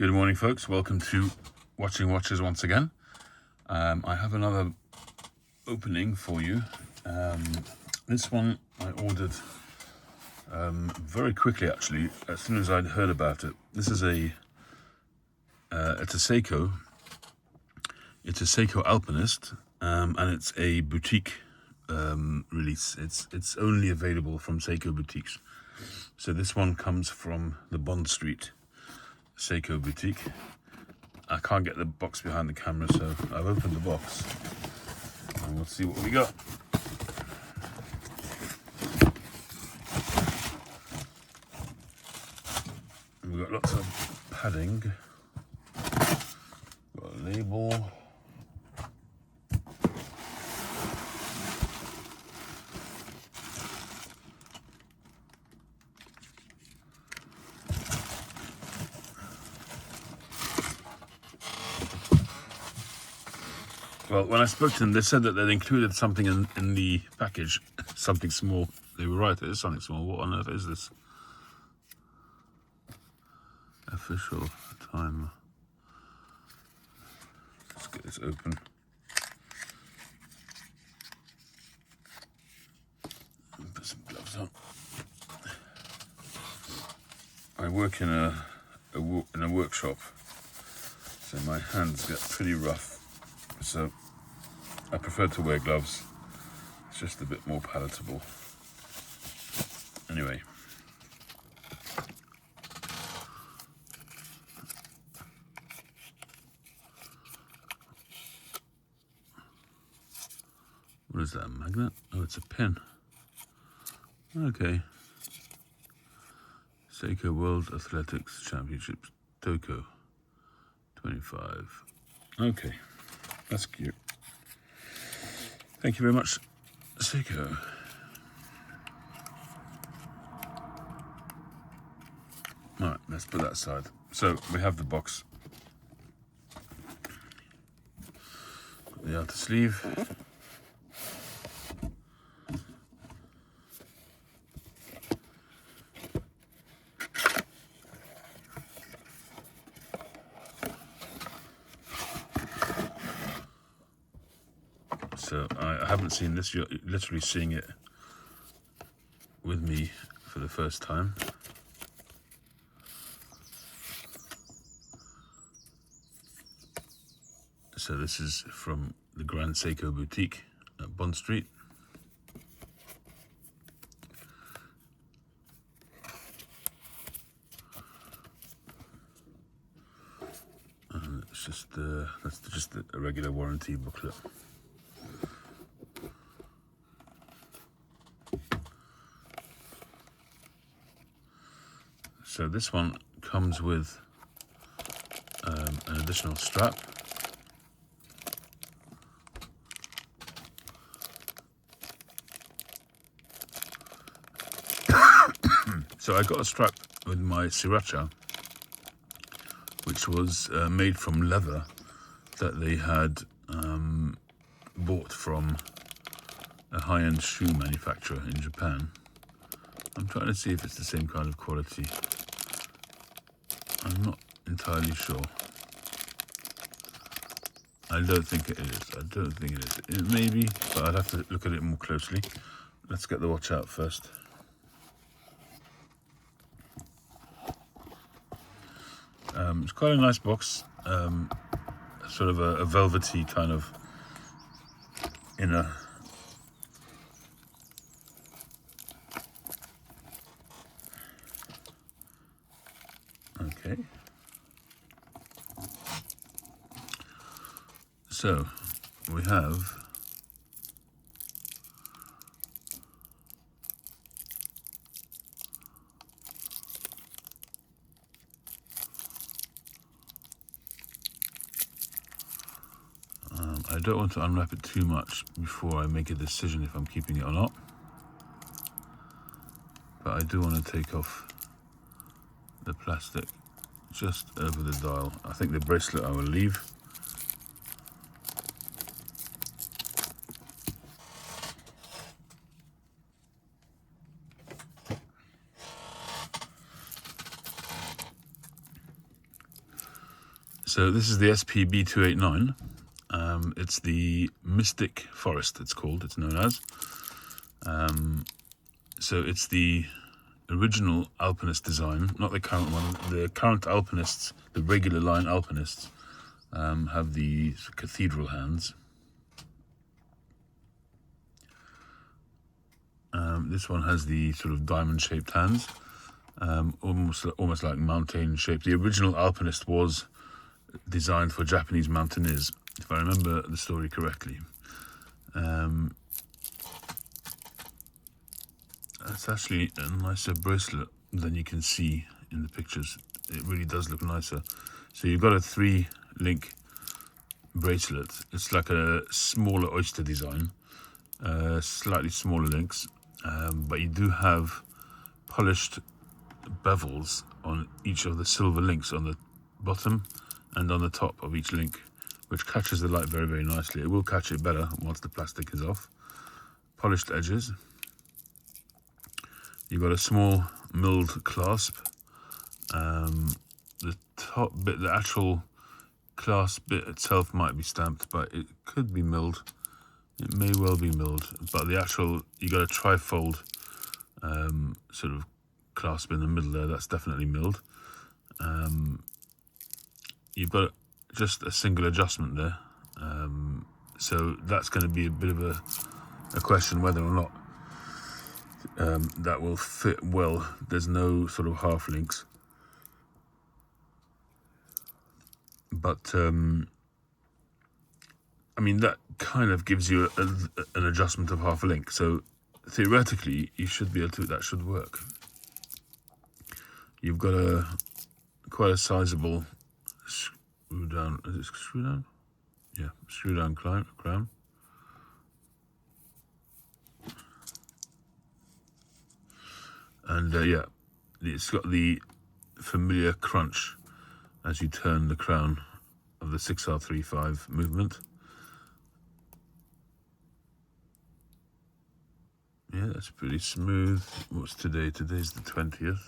Good morning, folks. Welcome to Watching Watches once again. I have another opening for you. This one I ordered very quickly, actually, as soon as I'd heard about it. This is it's a Seiko. It's a Seiko Alpinist, and it's a boutique release. It's only available from Seiko boutiques. So this one comes from the Bond Street Seiko boutique. I can't get the box behind the camera, so I've opened the box and we'll see what we got. We've got lots of padding, got a label, well, when I spoke to them, they said that they'd included something in the package, something small. They were right, it is something small. What on earth is this? Official timer. Let's get this open. Put some gloves on. I work in a workshop, so my hands get pretty rough. So I prefer to wear gloves. It's just a bit more palatable. Anyway. What is that, a magnet? Oh, it's a pin. Okay. Seiko World Athletics Championships, Tokyo 25. Okay, that's cute. Thank you very much, Seiko. All right, let's put that aside. So we have the box. Got the outer sleeve. So I haven't seen this, you're literally seeing it with me for the first time. So this is from the Grand Seiko Boutique at Bond Street. And it's that's just a regular warranty booklet. So this one comes with an additional strap. So I got a strap with my Sriracha, which was made from leather that they had bought from a high-end shoe manufacturer in Japan. I'm trying to see if it's the same kind of quality. I'm not entirely sure. I don't think it is. I don't think it is. It may be, but I'd have to look at it more closely. Let's get the watch out first. It's quite a nice box. Sort of a velvety kind of inner. Okay. So we have I don't want to unwrap it too much before I make a decision if I'm keeping it or not. But I do want to take off the plastic just over the dial. I think the bracelet I will leave. So this is the SPB289. It's the Mystic Forest, it's called, it's known as. So it's the original Alpinist design, not the current one. The current Alpinists, the regular line Alpinists, have the cathedral hands. This one has the sort of diamond-shaped hands, almost like mountain shaped. The original Alpinist was designed for Japanese mountaineers, if I remember the story correctly. It's actually a nicer bracelet than you can see in the pictures. It really does look nicer. So you've got a 3-link bracelet. It's like a smaller oyster design, slightly smaller links, but you do have polished bevels on each of the silver links on the bottom and on the top of each link, which catches the light very, very nicely. It will catch it better once the plastic is off. Polished edges. You've got a small milled clasp. The top bit, the actual clasp bit itself might be stamped, but it could be milled. It may well be milled, but the actual, you got a trifold sort of clasp in the middle there. That's definitely milled. You've got just a single adjustment there, so that's going to be a bit of a question whether or not that will fit well. There's no sort of half links, but I mean, that kind of gives you an adjustment of half a link, so theoretically you should be able to, that should work. You've got quite a sizable screw down, is it screw down? Yeah, screw down crown. And yeah, it's got the familiar crunch as you turn the crown of the 6R35 movement. Yeah, that's pretty smooth. What's today? Today's the 20th.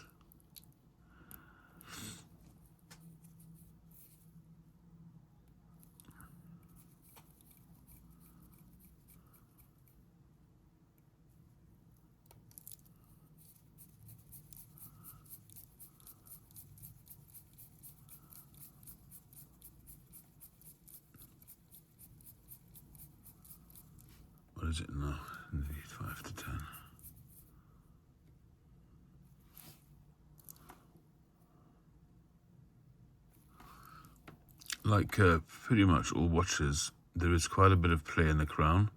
What is it now? 5 to 10. Like pretty much all watches, there is quite a bit of play in the crown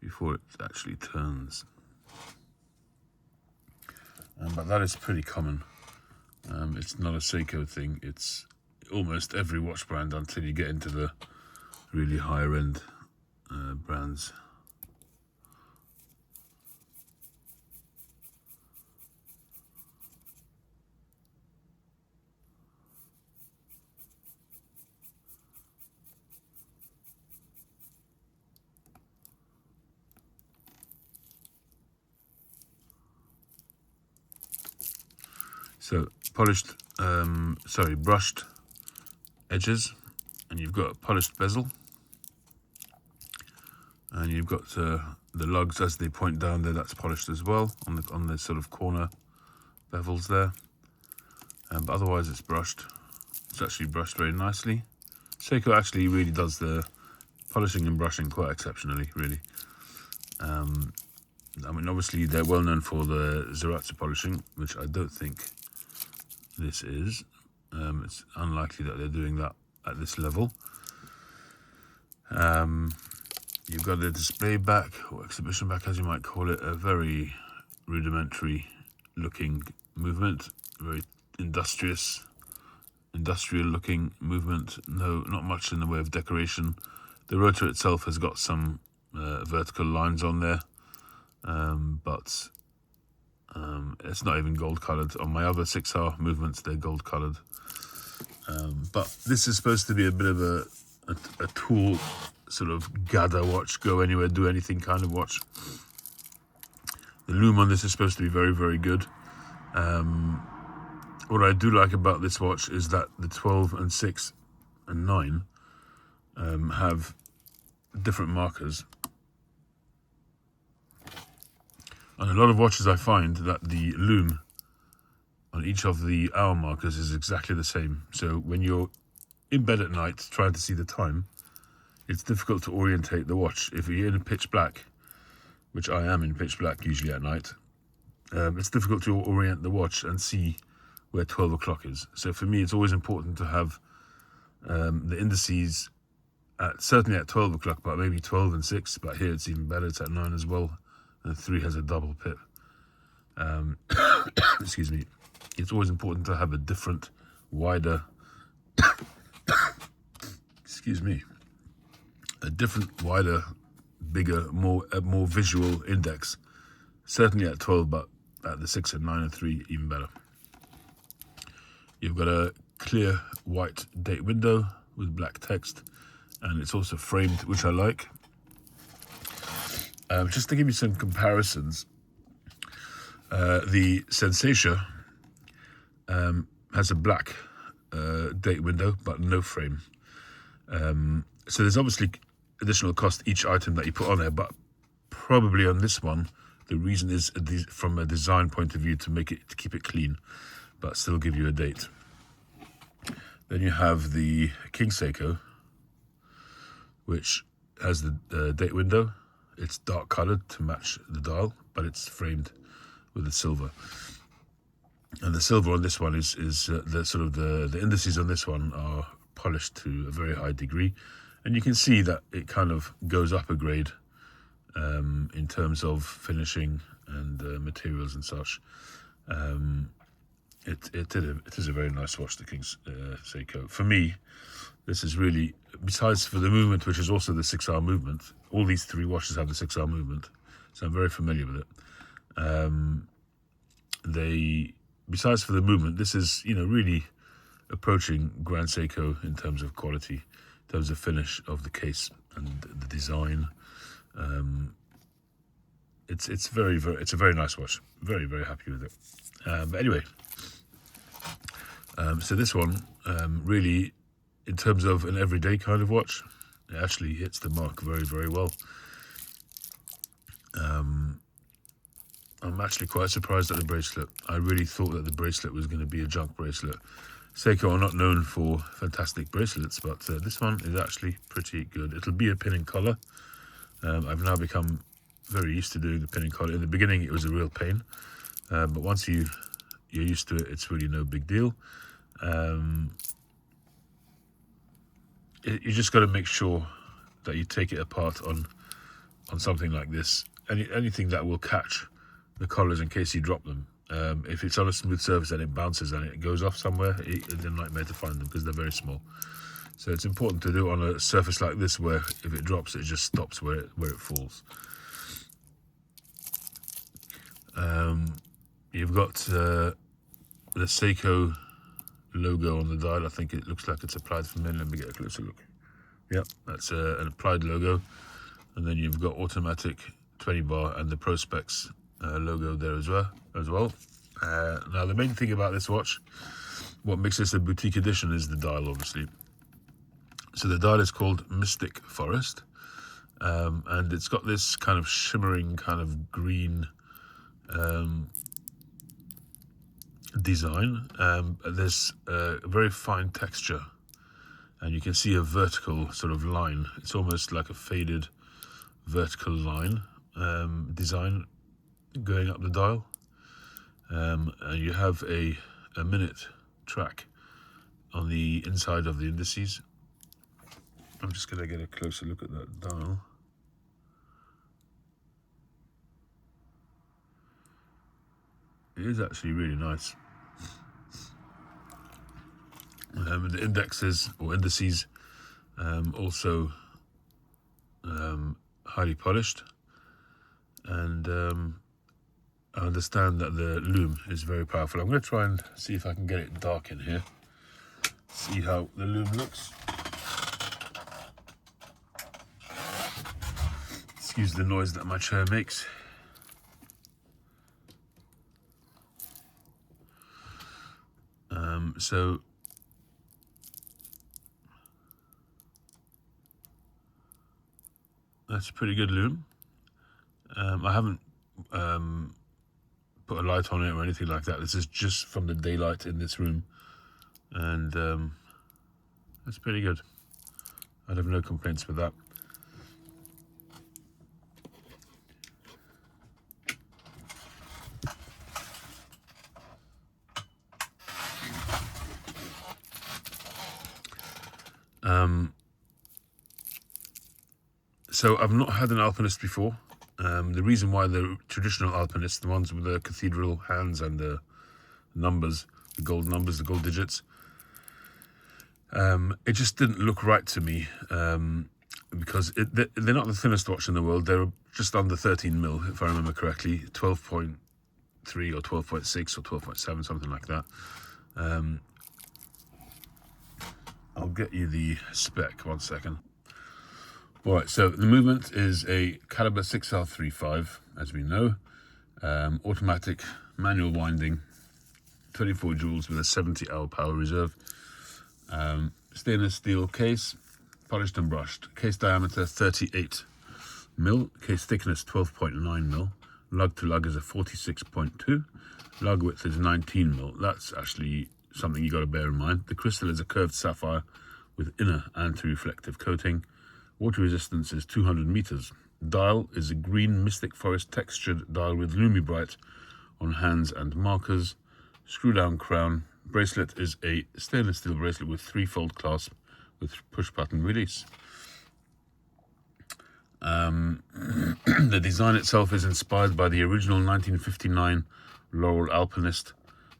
before it actually turns. But that is pretty common. It's not a Seiko thing. It's almost every watch brand until you get into the really higher end brands. So polished, brushed edges, and you've got a polished bezel, and you've got the lugs as they point down there. That's polished as well on the sort of corner bevels there. But otherwise, it's brushed. It's actually brushed very nicely. Seiko actually really does the polishing and brushing quite exceptionally, really. I mean, obviously they're well known for the Zeratsu polishing, which I don't think this is. It's unlikely that they're doing that at this level. You've got a display back, or exhibition back as you might call it, a very rudimentary looking movement, very industrial looking movement. No, not much in the way of decoration. The rotor itself has got some vertical lines on there, but it's not even gold colored. On my other 6R movements, they're gold colored. But this is supposed to be a bit of a tool, sort of gather watch, go anywhere, do anything kind of watch. The lume on this is supposed to be very, very good. What I do like about this watch is that the 12 and 6 and 9 have different markers. And a lot of watches I find that the lume on each of the hour markers is exactly the same. So when you're in bed at night trying to see the time, it's difficult to orientate the watch. If you're in pitch black, which I am in pitch black usually at night, it's difficult to orient the watch and see where 12 o'clock is. So for me, it's always important to have the indices certainly at 12 o'clock, but maybe 12 and 6. But here it's even better, it's at 9 as well. And 3 has a double pip. Excuse me. It's always important to have a different, wider, excuse me, a different, wider, bigger, more visual index. Certainly at 12, but at the 6 and 9 and 3, even better. You've got a clear white date window with black text, and it's also framed, which I like. Just to give you some comparisons, the Sensation has a black date window, but no frame. So there's obviously additional cost each item that you put on there, but probably on this one, the reason is from a design point of view to keep it clean, but still give you a date. Then you have the King Seiko, which has the date window. It's dark colored to match the dial, but it's framed with the silver. And the silver on this one is the indices on this one are polished to a very high degree, and you can see that it kind of goes up a grade in terms of finishing and materials and such. It is a very nice watch, the King's Seiko. For me, this is really, besides for the movement, which is also the 6-hour movement, all these 3 watches have the 6-hour movement, so I'm very familiar with it. Besides for the movement, this is, really approaching Grand Seiko in terms of quality, in terms of finish of the case and the design. It's a very nice watch. Very, very happy with it. But anyway, so this one really, in terms of an everyday kind of watch, it actually hits the mark very, very well. I'm actually quite surprised at the bracelet. I really thought that the bracelet was going to be a junk bracelet. Seiko are not known for fantastic bracelets, but this one is actually pretty good. It'll be a pin and collar. I've now become very used to doing the pin and collar. In the beginning, it was a real pain, but once you're used to it, it's really no big deal. You just got to make sure that you take it apart on something like this. Anything that will catch the collars in case you drop them. If it's on a smooth surface and it bounces and it goes off somewhere, it's a nightmare to find them because they're very small. So it's important to do it on a surface like this where if it drops, it just stops where it falls. You've got the Seiko logo on the dial. I think it looks like it's applied from in. Let me get a closer look. Yep, that's an applied logo. And then you've got automatic 20 bar and the Prospex logo there as well. Now the main thing about this watch, what makes this a boutique edition, is the dial, obviously. So the dial is called Mystic Forest, and it's got this kind of shimmering kind of green design. There's a very fine texture, and you can see a vertical sort of line. It's almost like a faded vertical line design going up the dial, and you have a minute track on the inside of the indices. I'm just going to get a closer look at that dial. It is actually really nice. The indexes or indices also highly polished, and I understand that the lume is very powerful. I'm going to try and see if I can get it dark in here. See how the lume looks. Excuse the noise that my chair makes. So That's pretty good lume. I haven't put a light on it or anything like that. This is just from the daylight in this room, and that's pretty good. I'd have no complaints with that. So I've not had an Alpinist before. The reason why the traditional Alpinist, the ones with the cathedral hands and the numbers, the gold digits, it just didn't look right to me, because they're not the thinnest watch in the world. They're just under 13 mil, if I remember correctly, 12.3 or 12.6 or 12.7, something like that. I'll get you the spec, 1 second. All right, so the movement is a caliber 6R35, as we know, automatic, manual winding, 24 joules with a 70-hour power reserve, stainless steel case, polished and brushed, case diameter 38 mil, case thickness 12.9 mil, lug to lug is a 46.2, lug width is 19 mil. That's actually something you got to bear in mind. The crystal is a curved sapphire with inner anti-reflective coating. Water resistance is 200 meters. Dial is a green Mystic Forest textured dial with Lume Bright on hands and markers. Screw down crown. Bracelet is a stainless steel bracelet with 3-fold clasp with push button release. The design itself is inspired by the original 1959 Laurel Alpinist.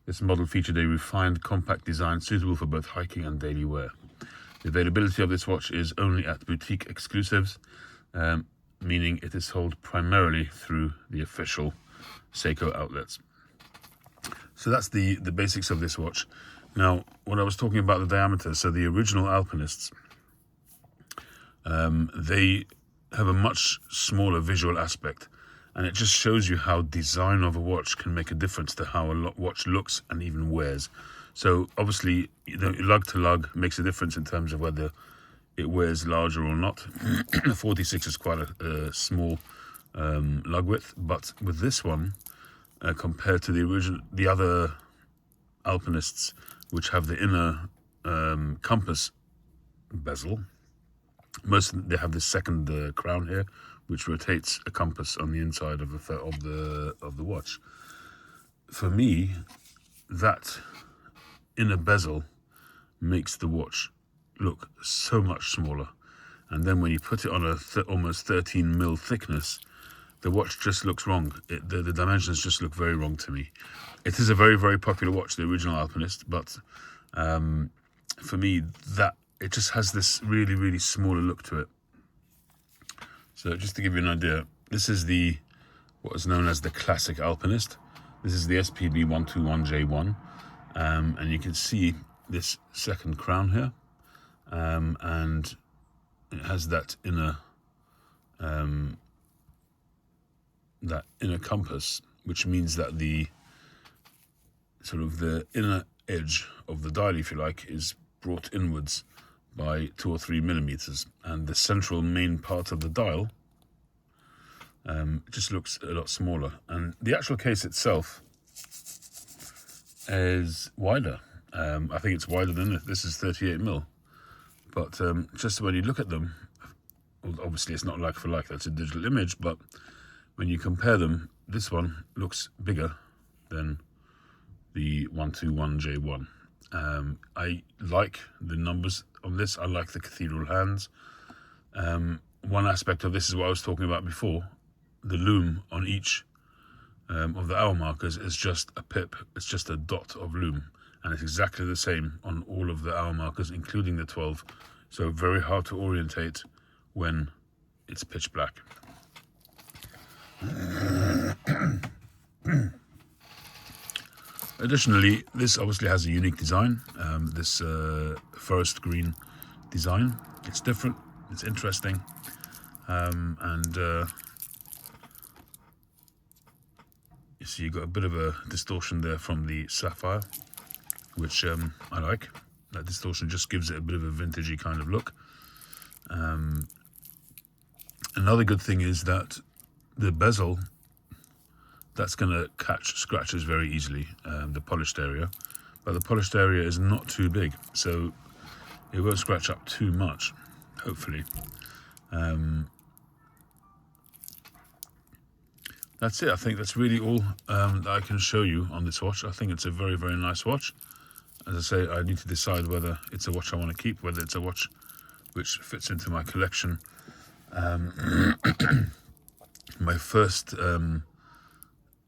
This model featured a refined compact design suitable for both hiking and daily wear. The availability of this watch is only at boutique exclusives, meaning it is sold primarily through the official Seiko outlets. So that's the basics of this watch. Now, when I was talking about the diameter, so the original Alpinists, they have a much smaller visual aspect, and it just shows you how design of a watch can make a difference to how a watch looks and even wears. So obviously, lug to lug makes a difference in terms of whether it wears larger or not. 46 is quite a small lug width, but with this one, compared to the other Alpinists, which have the inner compass bezel, they have this second crown here, which rotates a compass on the inside of the watch. For me, that inner bezel makes the watch look so much smaller, and then when you put it on a almost 13 mil thickness, the watch just looks wrong. The dimensions just look very wrong to me. It is a very, very popular watch, the original Alpinist, but for me, that it just has this really, really smaller look to it. So just to give you an idea, this is what is known as the classic Alpinist. This is the SPB289J1. And you can see this second crown here, and it has that inner compass, which means that the inner edge of the dial, if you like, is brought inwards by 2 or 3 millimeters, and the central main part of the dial just looks a lot smaller. And the actual case itself is wider. I think it's wider than this is 38 mil, but just when you look at them, well, obviously it's not like for like, that's a digital image, but when you compare them, this one looks bigger than the 121J1. I like the numbers on this. I like the cathedral hands. One aspect of this is what I was talking about before. The lume on each of the hour markers is just a pip. It's just a dot of lume, and it's exactly the same on all of the hour markers, including the 12. So very hard to orientate when it's pitch black. Additionally, this obviously has a unique design, this forest green design. It's different, it's interesting, and you see you've got a bit of a distortion there from the sapphire, which I like. That distortion just gives it a bit of a vintagey kind of look. Another good thing is that the bezel, that's going to catch scratches very easily, the polished area. But the polished area is not too big, so it won't scratch up too much, hopefully. That's it. I think that's really all that I can show you on this watch. I think it's a very, very nice watch. As I say, I need to decide whether it's a watch I want to keep, whether it's a watch which fits into my collection. My first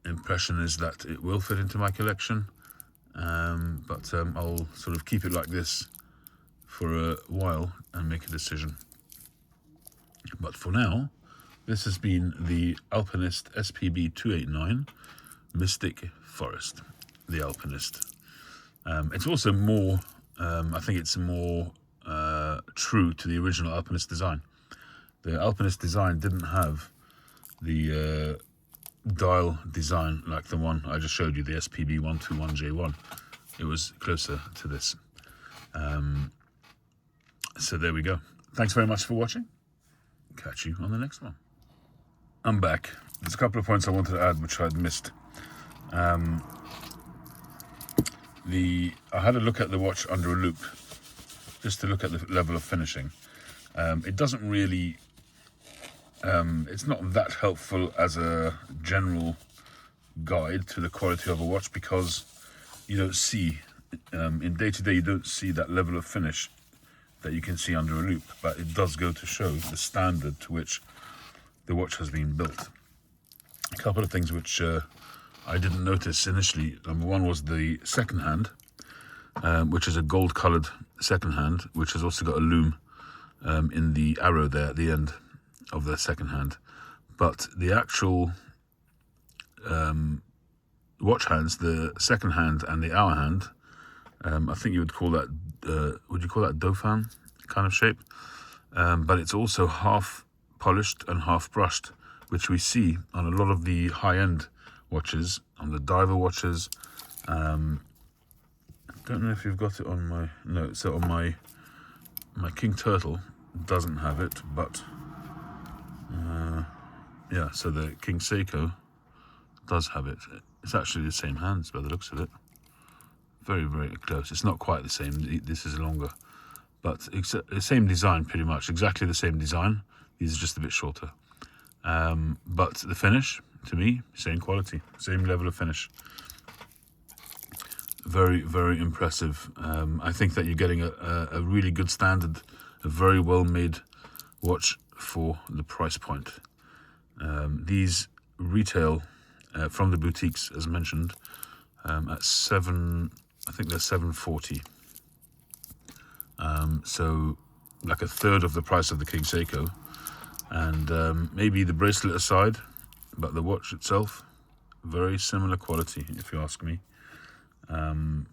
impression is that it will fit into my collection, but I'll sort of keep it like this for a while and make a decision. But for now, this has been the Alpinist SPB289 Mystic Forest, the Alpinist. It's also more, I think it's more true to the original Alpinist design. The Alpinist design didn't have the dial design like the one I just showed you, the SPB121J1. It was closer to this. So there we go. Thanks very much for watching. Catch you on the next one. I'm back. There's a couple of points I wanted to add which I'd missed. I had a look at the watch under a loupe, just to look at the level of finishing. It doesn't really, it's not that helpful as a general guide to the quality of a watch, because you don't see, in day-to-day you don't see that level of finish that you can see under a loupe, but it does go to show the standard to which the watch has been built. A couple of things which I didn't notice initially. Number one was the second hand, which is a gold coloured second hand, which has also got a lume in the arrow there at the end of the second hand. But the actual watch hands, the second hand and the hour hand, I think you would call that, would you call that Dauphin kind of shape? But it's also half polished and half brushed, which we see on a lot of the high-end watches, on the diver watches. Don't know if you've got it on my, no, so on my King Turtle doesn't have it, but yeah, so the King Seiko does have it. It's actually the same hands by the looks of it. Very, very close. It's not quite the same. This is longer, but it's the same design, pretty much exactly the same design. These are just a bit shorter, but the finish, to me, same quality, same level of finish. Very, very impressive. I think that you're getting a really good standard, a very well made watch for the price point. These retail from the boutiques, as mentioned, at I think they're $740. So like a third of the price of the King Seiko, and maybe the bracelet aside, but the watch itself, very similar quality, if you ask me. The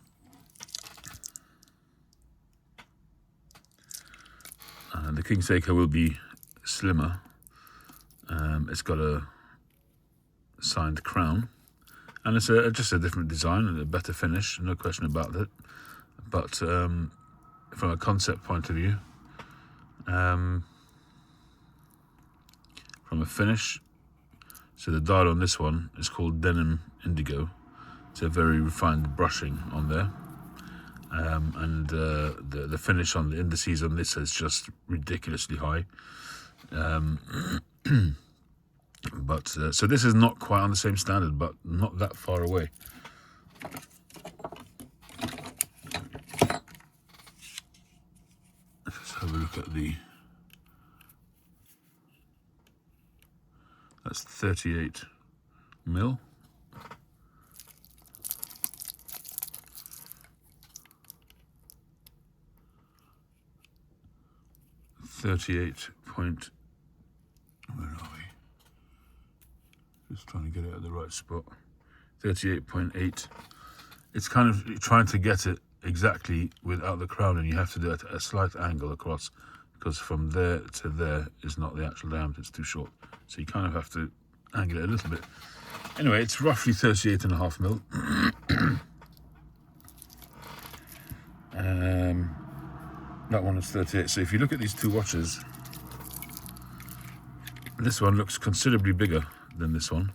King Seiko will be slimmer. It's got a signed crown, and it's just a different design and a better finish, no question about it. But from a concept point of view, from a finish, so the dial on this one is called Denim Indigo. It's a very refined brushing on there, and the finish on the indices on this is just ridiculously high. But so this is not quite on the same standard, but not that far away. Let's have a look at the. That's 38 mil. Where are we? Just trying to get it at the right spot. 38.8. It's kind of trying to get it exactly without the crown, and you have to do it at a slight angle across, because from there to there is not the actual diameter, it's too short. So you kind of have to angle it a little bit. Anyway, it's roughly 38.5 mil. That one is 38. So if you look at these two watches, This one looks considerably bigger than this one,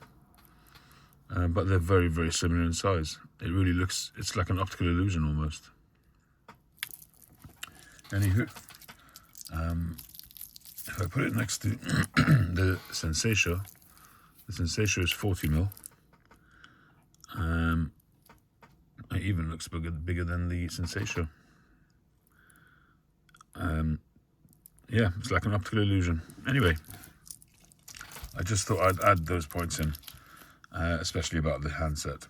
but they're very, very similar in size. It really looks, it's like an optical illusion almost. Anywho, if I put it next to the Sensation is 40mm. It even looks bigger than the Sensation. Yeah, it's like an optical illusion. Anyway, I just thought I'd add those points in, especially about the handset.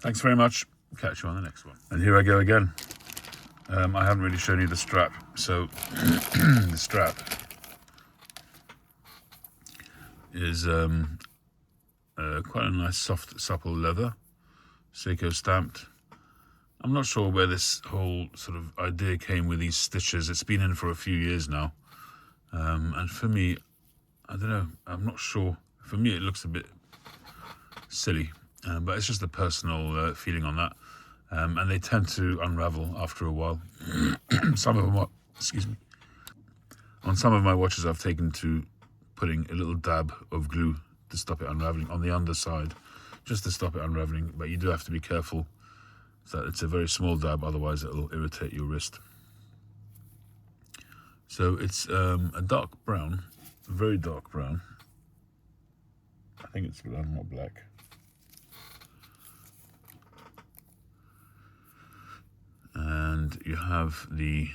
Thanks very much. Catch you on the next one. And here I go again. I haven't really shown you the strap. So the strap is quite a nice, soft, supple leather, Seiko stamped. I'm not sure where this whole sort of idea came with these stitches. It's been in for a few years now. And for me, I don't know, I'm not sure. For me, it looks a bit silly, but it's just a personal feeling on that. And they tend to unravel after a while. Some of them are, excuse me. On some of my watches, I've taken to putting a little dab of glue to stop it unraveling on the underside, just to stop it unraveling. But you do have to be careful that it's a very small dab, otherwise it'll irritate your wrist. So it's a dark brown, a very dark brown. I think it's brown, not black. And you have the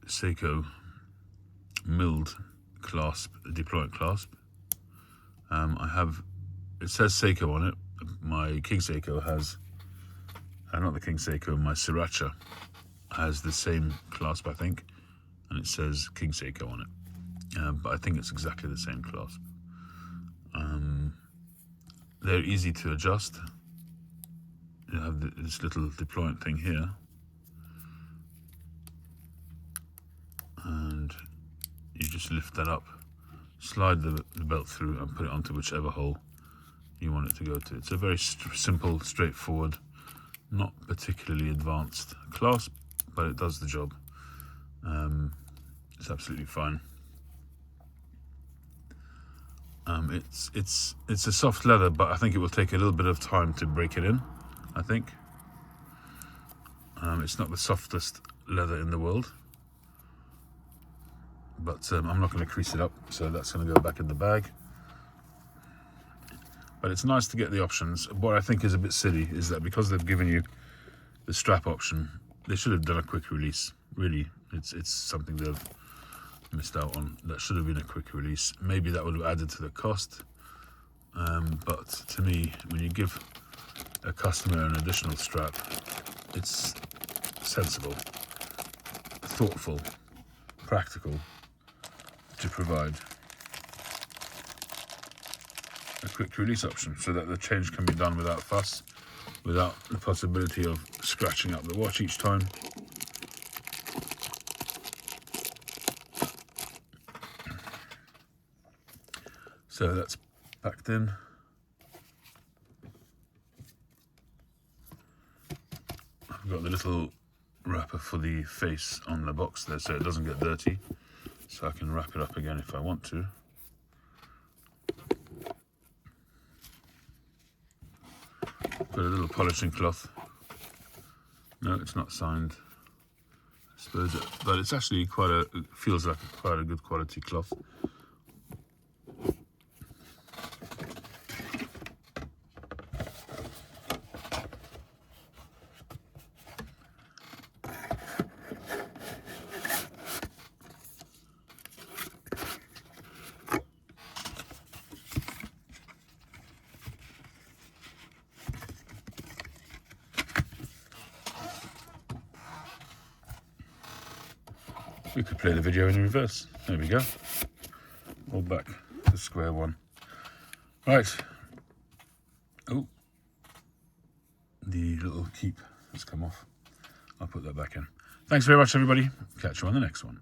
Seiko milled clasp, deployment clasp. It says Seiko on it. My King Seiko has, not the King Seiko, my Sriracha has the same clasp, I think, and it says King Seiko on it. But I think it's exactly the same clasp. They're easy to adjust. You have this little deployment thing here, and you just lift that up, slide the belt through and put it onto whichever hole you want it to go to. It's a very simple, straightforward, not particularly advanced clasp, but it does the job. It's absolutely fine. It's a soft leather, but I think it will take a little bit of time to break it in. I think it's not the softest leather in the world, but I'm not going to crease it up, so that's going to go back in the bag. But it's nice to get the options. What I think is a bit silly is that because they've given you the strap option, they should have done a quick release. Really, it's something they've missed out on. That should have been a quick release. Maybe that would have added to the cost, but to me, when you give a customer an additional strap, it's sensible, thoughtful, practical to provide a quick release option so that the change can be done without fuss, without the possibility of scratching up the watch each time. So that's packed in. I've got the little wrapper for the face on the box there so it doesn't get dirty, so I can wrap it up again if I want to. Got a little polishing cloth. No, it's not signed, I suppose, but it's actually it feels like quite a good quality cloth. We could play the video in reverse. There we go. All back to square one. Right. Oh, the little keep has come off. I'll put that back in. Thanks very much, everybody. Catch you on the next one.